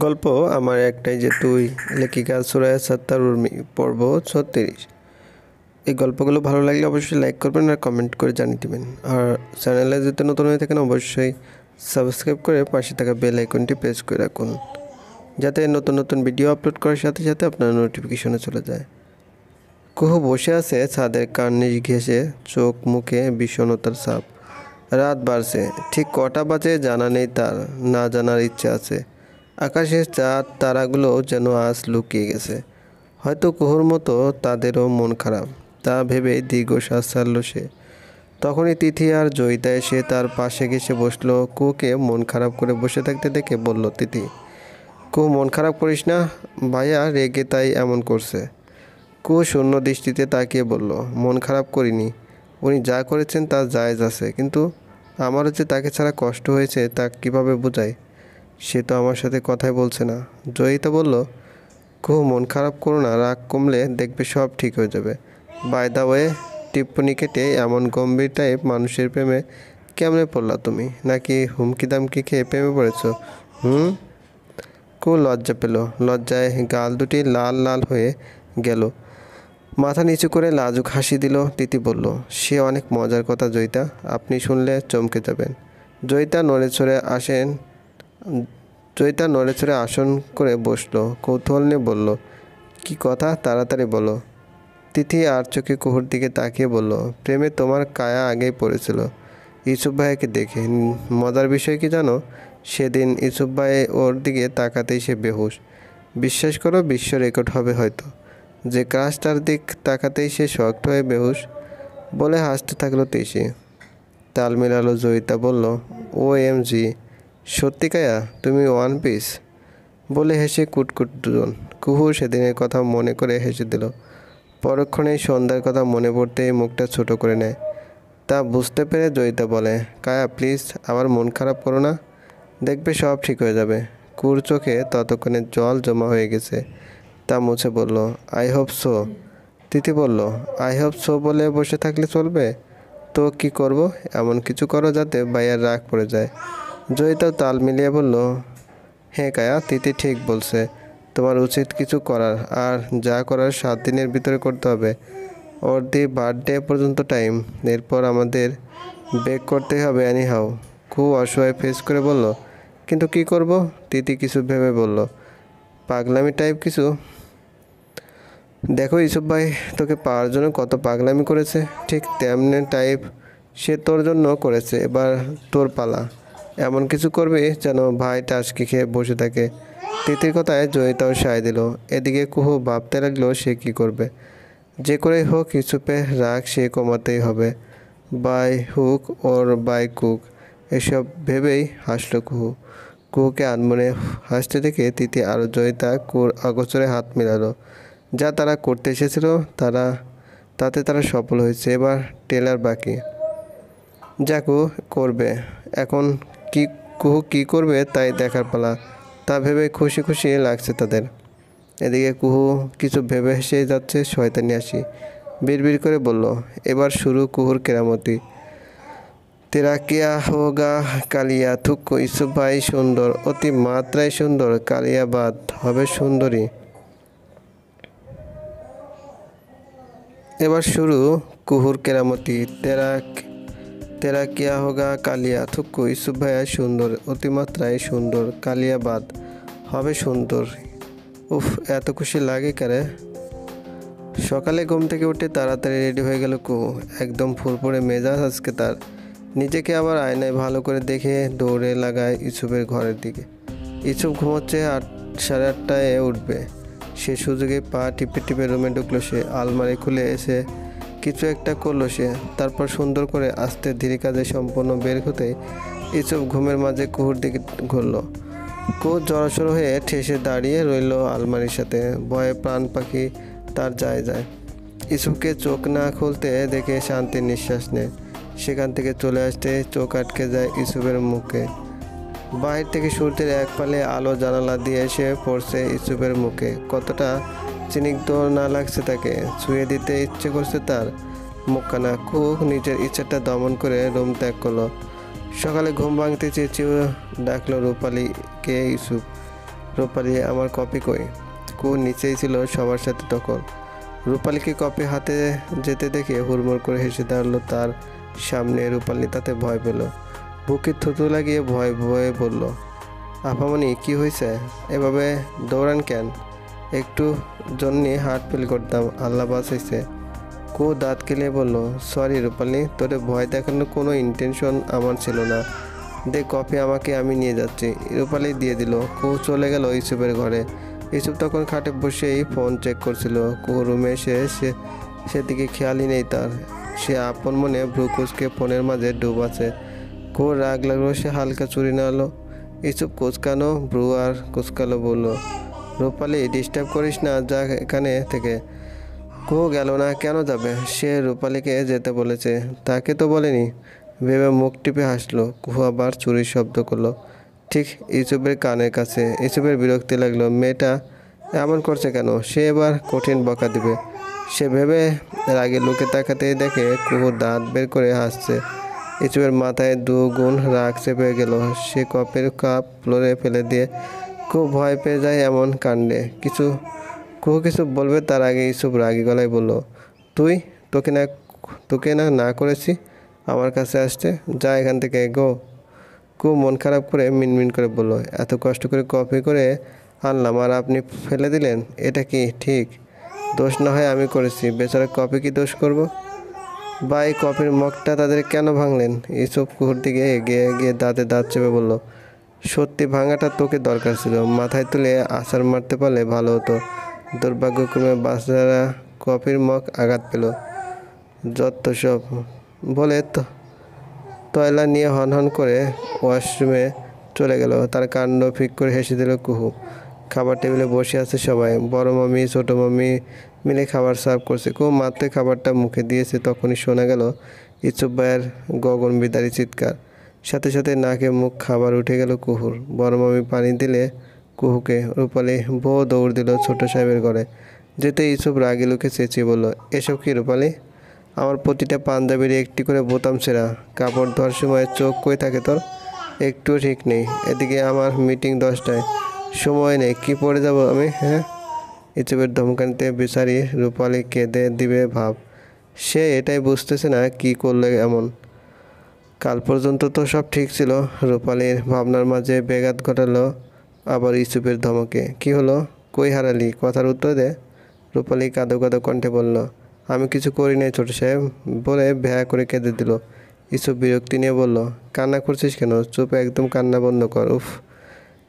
গল্প আমার একটাই যে তুই, লেখিকা সুরায়া সত্তার উর্মি, পর্ব 36। এই গল্পগুলো ভালো লাগলে অবশ্যই লাইক করবেন আর কমেন্ট করে জানিয়ে দেবেন। আর চ্যানেলে যদি নতুন হয়ে থাকেন অবশ্যই সাবস্ক্রাইব করে পাশে থাকা বেল আইকনটি প্রেস করে রাখুন, যাতে নতুন নতুন ভিডিও আপলোড করার সাথে সাথে আপনার নোটিফিকেশনে চলে যায়। কুহু বসে আছে ছাদের কার্নিশ ঘেঁষে, চোখ মুখে বিষণ্ণতার ছাপ। রাত বাড়ছে, ঠিক কটা বাজে জানা নেই তার, না জানার ইচ্ছে আছে। আকাশের চাঁদ তারাগুলো যেন আজ লুকিয়ে গেছে, হয়তো কুহুর মতো তাদেরও মন খারাপ। তা ভেবে দীর্ঘশ্বাস ছাড়ল সে। তখনই তিথি আর জয়িতা এসে তার পাশে ঘেসে বসলো। কুহুকে মন খারাপ করে বসে থাকতে দেখে বলল তিথি, কুহু মন খারাপ করিস না, ভাইয়া রেগে তাই এমন করছে। কুহু শূন্য দৃষ্টিতে তাকিয়ে বলল, মন খারাপ করিনি, উনি যা করেছেন তা জায়েজ আছে, কিন্তু আমারও যে তাকে ছাড়া কষ্ট হয়েছে তা কিভাবে বোঝাই? সে তো আমার সাথে কথাই বলছে না। জয়িতা বলল, কুহু মন খারাপ করো না, রাগ কমলে দেখবে সব ঠিক হয়ে যাবে। বাই দা ওয়ে, টিপ্পনি কেটে এমন গম্ভীর টাইপ মানুষের প্রেমে কেমনে পড়লা তুমি? নাকি হুমকি দামকি খেয়ে প্রেমে পড়েছো? কুহু লজ্জা পেল, লজ্জায় গাল দুটি লাল লাল হয়ে গেল। মাথা নিচু করে লাজুক হাসি দিল। তিথি বলল, সে অনেক মজার কথা জয়িতা, আপনি শুনলে চমকে যাবেন। জয়িতা নড়ে চড়ে আসন করে বসলো, কৌতূহল নিয়ে বলল, কি কথা, তাড়াতাড়ি বলো। তিথি আর চোখে কুহুর দিকে তাকিয়ে বলল, প্রেমে তোমার কায়া আগেই পড়েছিল ইউসুফ ভাইকে দেখে। মজার বিষয় কি জানো, সেদিন ইউসুফ ভাই ওর দিকে তাকাতেই সে বেহুশ। বিশ্বাস করো, বিশ্ব রেকর্ড হবে হয়তো, যে ক্রাশ তার দিক তাকাতেই সে শক্ত হয়ে বেহুশ। বলে হাসতে থাকলো তিশি। তাল মেলালো জয়িতা, বলল, OMG, সত্যি কায়া তুমি ওয়ান পিস? বলে হেসে কুটকুট দুজন। কুহু সেদিনের কথা মনে করে হেসে দিল। পরক্ষণেই সন্ধ্যার কথা মনে পড়তেই মুখটা ছোট করে নেয়। তা বুঝতে পেরে জয়িতা বলে, কায়া প্লিজ আবার মন খারাপ করো না, দেখবে সব ঠিক হয়ে যাবে। কুর চোখে ততক্ষণে জল জমা হয়ে গেছে, তা মুছে বলল, আই হোপ সো। তিথি বলল, আই হোপ সো বলে বসে থাকলে চলবে? তো কি করব? এমন কিছু করো যাতে ভাইয়ার রাগ পড়ে যায়। জয়িতাও তাল মিলিয়ে বলল, হ্যাঁ কায়া, তিথি ঠিক বলছে, তোমার উচিত কিছু করার, আর যা করার 7 দিনের ভিতরে করতে হবে। ওর দি বার্থডে পর্যন্ত টাইম, এরপর আমাদের বেক করতেই হবে এনিহাউ। খুব অসহায় ফেস করে বলল, কিন্তু কি করব? তিথি কিছু ভেবে বলল, পাগলামি টাইপ কিছু। দেখো ইউসুফ ভাই তোকে পাওয়ার জন্য কত পাগলামি করেছে, ঠিক তেমনি টাইপ সে তোর জন্য করেছে, এবার তোর পালা। এমন কিছু করবে যেন ভাই টাসকি খেয়ে বসে থাকে। তিথির কথায় জয়িতাও সায় দিল। এদিকে কুহু ভাবতে লাগলো সে কি করবে। যে করেই হোক ইউসুফের রাগ সে কমাতেই হবে, বাই হুক ওর বাই কুক। এসব ভেবেই হাসলো কুহু। কুহুকে আনমনে হাসতে দেখে তিথি আর জয়িতা কুর অগোচরে হাত মেলালো। যা তারা করতে এসেছিল তাতে তারা সফল হয়েছে, এবার টেলার বাকি। যা কুহু করবে এখন, কুহু কি করবে তাই দেখার পালা। তা ভেবে খুশি খুশি লাগছে তাদের। এদিকে কুহু কিছু ভেবে হেসে যাচ্ছে শয়তানি হাসি। বিড়বিড় করে বলল, এবার শুরু কুহুর কেরামতি। তেরা কিয়া হোগা কালিয়া থুক্কু, ইউসুফ ভাই সুন্দর, অতি মাত্রায় সুন্দর, কালিয়া বাদ হবে সুন্দরী। এবার শুরু কুহুর কেরামতি। তেরা কিয়া হোগা কালিয়া থুক্কু, ইউসুফ ভাইয়া সুন্দর, অতিমাত্রায় সুন্দর, কালিয়া বাদ হবে সুন্দর। উফ, এত খুশি লাগে কারে। সকালে ঘুম থেকে উঠে তাড়াতাড়ি রেডি হয়ে গেল কুহু। একদম ফুরফুরে মেজাজ আজকে তার। নিজেকে আবার আয়নায় ভালো করে দেখে দৌড়ে লাগায় ইউসুফের ঘরের দিকে। ইউসুফ ঘুমোচ্ছে, 8:30টায় উঠবে। সে সুযোগে পা টিপে টিপে রুমে ঢুকলো সে। আলমারি খুলে এসে কিছু একটা করলো সে, তারপর সুন্দর করে আস্তে ধীরে কাজে সম্পূর্ণ বের হতেই ইউসুফ ঘুমের মাঝে কুহুর দিকে ঘুরল। কুহু জড়সড় হয়ে ঠেসে দাঁড়িয়ে রইল আলমারির সাথে, ভয়ে প্রাণ পাখি তার যায়। ইউসুফকে চোখ না খুলতে দেখে শান্তির নিঃশ্বাস নেয়। সেখান থেকে চলে আসতে চোখ আটকে যায় ইউসুফের মুখে। বাহির থেকে সূর্যের এক ফালে আলো জানালা দিয়ে এসে পড়ছে ইউসুফের মুখে। কতটা স্নিগ্ধ না লাগছে তাকে, ছুঁয়ে দিতে ইচ্ছে করছে তার মুখখানা। কুহু নিজের ইচ্ছাটা দমন করে রুম ত্যাগ করলো। সকালে ঘুম ভাঙতে চেঁচিয়ে ডাকলো রূপালীকে ইউসুফ। রূপালী আমার কপি কই? কুহু নিচেই ছিল সবার সাথে তখন। রূপালীকে কপি হাতে যেতে দেখে হুড়মুড় করে হেসে দাঁড়ালো তার সামনে। রূপালী তাতে ভয় পেল, বুকে থুতু লাগিয়ে ভয়ে ভয়ে বলল, আপামনি কি হয়েছে? এভাবে দৌড়ান কেন? একটু জন্যে হার্ট ফেল করতাম, আল্লাহ বাঁচাইছে। কুহু দাঁত কেলিয়ে বলল, সরি রূপালী, তোরে ভয় দেখানোর কোনো ইন্টেনশন আমার ছিল না। দে কপি আমাকে, আমি নিয়ে যাচ্ছি। রূপালী দিয়ে দিল। কুহু চলে গেল ইউসুফের ঘরে। ইউসুফ তখন খাটে বসেই ফোন চেক করছিল। কুহু রুমে এসে সেদিকে খেয়ালই নেই তার। সে আপন মনে ভ্রু কুচকে ফোনের মাঝে ডুব আছে। কুহুর রাগ লাগলো, সে হালকা চুরি নাড়লো। ইউসুফ কুচকানো ভ্রু আর কুচকালো, বলল, রূপালী ডিস্টার্ব করিস না, যা এখানে থেকে। কুহু গেল না। কেন যাবে? সে রূপালীকে যেতে বলেছে, তাকে তো বলেনি ভেবে মুখ টিপে হাসলো। কুহু আবার চুরির শব্দ করলো, ঠিক ইউসুফের কানের কাছে। ইউসুফের বিরক্তি লাগলো, মেয়েটা এমন করছে কেন? সে এবার কঠিন বকা দিবে। সে ভেবে রাগে লুকে তাকাতেই দেখে কুহু দাঁত বের করে হাসছে। ইউসুফের মাথায় দুগুণ রাগ চেপে গেল। সে কপের কাপ ফ্লোরে ফেলে দিয়ে খুব ভয় পেয়ে যায় এমন কাণ্ডে। কুহু কিছু বলবে তার আগে ইউসুফ রাগী গলায় বলল, তুই তোকে না করেছি আমার কাছে আসতে, যা এখান থেকে গো। কুহু মন খারাপ করে মিনমিন করে বলল, এত কষ্ট করে কপি করে আনলাম আর আপনি ফেলে দিলেন, এটা কি ঠিক? দোষ না হয় আমি করেছি, বেচারা কপি কি দোষ করব? বা এই কপির মগটা তাদের কেন ভাঙলেন? ইউসুফ কুহুর দিকে এগিয়ে গিয়ে দাঁতে দাঁত চেপে বলল, সত্যি ভাঙাটা তোকে দরকার ছিল, মাথায় তুলে আছাড় মারতে পারলে ভালো হতো। দুর্ভাগ্যক্রমে বাচ্চারা কপির মগ আঘাত পেল। যত সব বলে তয়লা নিয়ে হনহন করে ওয়াশরুমে চলে গেল। তার কাণ্ড ফিক করে হেসে দিল কুহু। খাবার টেবিলে বসে আছে সবাই। বড় মামি ছোটো মামি মিলে খাবার সার্ভ করছে। কুহু মাত্র খাবারটা মুখে দিয়েছে তখনই শোনা গেল ইউসুফ ভাইয়ের গগন বিদারী চিৎকার। সাথে সাথে নাকে মুখ খাবার উঠে গেল কুহুর। বড় মামি পানি দিলে কুহুকে। রূপালী বউ দৌড় দিল ছোট সাহেবের ঘরে। যেতে ইউসুফ রাগে লুকে চেঁচিয়ে বলল, এসব কি রূপালী? আমার প্রতিটা পাঞ্জাবির একটি করে বোতাম ছেঁড়া। কাপড় ধোয়ার সময় চোখ কই থাকে তোর? একটুও ঠিক নেই। এদিকে আমার মিটিং 10টায়, সময় নেই। কি পড়ে যাব আমি? হ্যাঁ, ইউসুফের ধমকানিতে বেচারি রূপালী কেঁদে দিবে ভাব। সে এটাই বুঝতেছে না কি করলে এমন। কাল পর্যন্ত তো সব ঠিক ছিল। রূপালীর ভাবনার মাঝে ব্যাঘাত ঘটালো আবার ইউসুফের ধমকে। কি হলো? কই হারালি? কথার উত্তর দে। রূপালী কাঁদো কাঁদো কণ্ঠে বলল, আমি কিছু করি নাই ছোট সাহেব, বলে ভ্যা করে কেঁদে দিল। ইউসুফ বিরক্তি নিয়ে বলল, কান্না করছিস কেন? চুপ, একদম কান্না বন্ধ কর। উফ।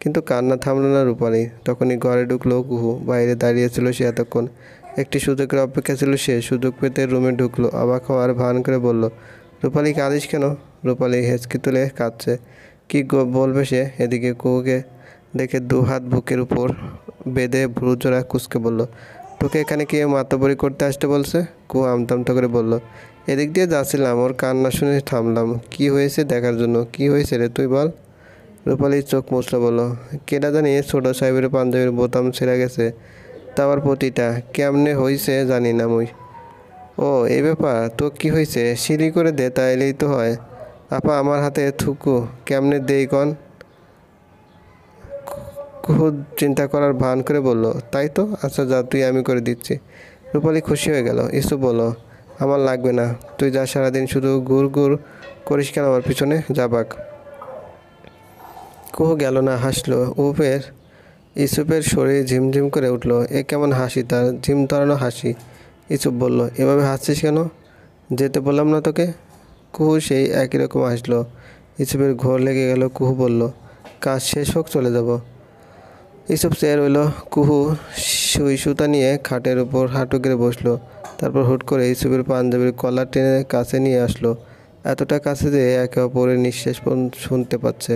কিন্তু কান্না থামলো না রূপালী। তখনই ঘরে ঢুকলো কুহু। বাইরে দাঁড়িয়েছিল সে এতক্ষণ। একটি সুযোগের অপেক্ষা ছিল সে। সুযোগ পেতে রুমে ঢুকলো। অবাক হওয়ার ভান করে বলল, রূপালী কাঁদিস কেন? রূপালী হেঁচকি তুলে কাঁদছে। কি বলবে সে? এদিকে কুহুকে দেখে দু হাত বুকের উপর বেঁধে ভ্রুজোড়া কুঁচকে বলল, তোকে এখানে কে মাতব্বরি করতে আসতে বলছে? কুহু আমতামতা করে বলল, এদিক দিয়ে যাচ্ছিলাম, ওর কান্না শুনে থামলাম। কি হয়েছে দেখার জন্য। কি হয়েছে রে তুই বল। রূপালীর চোখ মুছলো, বলল, কেডা জানি ছোট সাহেবের পাঞ্জাবির বোতাম ছিঁড়া গেছে, তা আবার প্রতিটা। কেমনে হইছে জানি না মুই। ও এই ব্যাপার। তো কি হয়েছে সিঁড়ি করে দে, তাইলেই তো হয়। আপা আমার হাতে থুকু, কেমনে দেই কন? কুহু চিন্তা করার ভান করে বলল, তাই তো, আচ্ছা যা, তুই আমি করে দিচ্ছি। রূপালী খুশি হয়ে গেল। ইসু বলল, আমার লাগবে না, তুই যা, সারাদিন শুধু ঘুর ঘুর করিস কেন আমার পিছনে, যা বাক। কুহু গেল না, হাসলো। ইসুফের শরীর ঝিমঝিম করে উঠল। এ কেমন হাসি তার, ঝিম ধরানো হাসি। ইসুফ বলল, এভাবে হাসছিস কেন? যেতে বললাম না তোকে। কুহু সেই একই রকম হাসলো। ইসুফের ঘোর লেগে গেল। কুহু বলল, কাজ শেষ হোক, চলে যাব। ইসুফ চেয়ার রইল। কুহু সুই সুতা নিয়ে খাটের উপর হাঁটু গেড়ে বসলো। তারপর হুট করে ইসুফের পাঞ্জাবির কলার টেনে কাছে নিয়ে আসলো। এতটা কাছে যে একে অপরের নিঃশ্বাস শুনতে পাচ্ছে।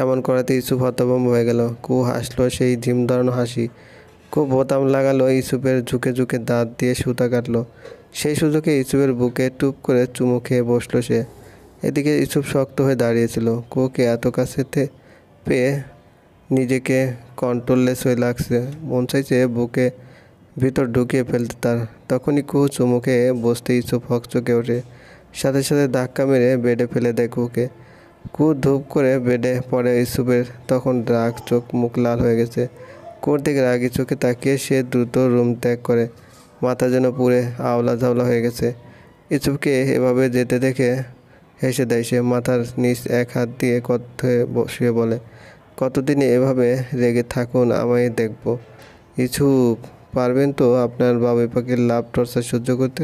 এমন করাতে ইসুফ হতভম্ব হয়ে গেল। কুহু হাসলো সেই ঝিম ধরানো হাসি। খুব বোতাম লাগালো। ইসুফের ঝুঁকে ঝুঁকে দাঁত দিয়ে সুতা কাটলো। সেই সুযোগে ইসুফের বুকে টুপ করে চুমু খেয়ে বসলো সে। এদিকে ইসুফ শক্ত হয়ে দাঁড়িয়েছিল। কুহুকে এত কাছে পেয়ে নিজেকে কন্ট্রোললেস হয়ে লাগছে। মন চাইছে বুকে ভিতর ঢুকিয়ে ফেলতে তার। তখনই কুহু চুমু খেয়ে বসতে ইসুফ হকচকে ওঠে। সাথে সাথে ধাক্কা মেরে বেডে ফেলে দেয় কুহুকে। ধূপ করে বেডে পড়ে ইউসুফের তখন রাগ, চোখ মুখ লাল হয়ে গেছে। কোর দিকে রাগি চোখে তাকিয়ে সে দ্রুত রুম ত্যাগ করে। মাথা যেন পুড়ে আওলা ঝাওলা হয়ে গেছে। ইউসুফকে এভাবে যেতে দেখে হেসে দেয় সে। মাথার নিচ এক হাত দিয়ে শুয়ে শুয়ে বলে, কতদিন এভাবে রেগে থাকুন, আমায় দেখব। ইউসুফ, পারবেন তো আপনার বাবুই পাখির লাভ টর্চার সহ্য করতে?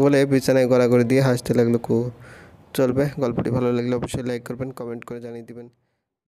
বলে বিছানায় গড়াগড়ি দিয়ে হাসতে লাগলো কু। চলবে। গল্পটি ভালো লাগলে অবশ্যই লাইক করবেন, কমেন্ট করে জানিয়ে দিবেন।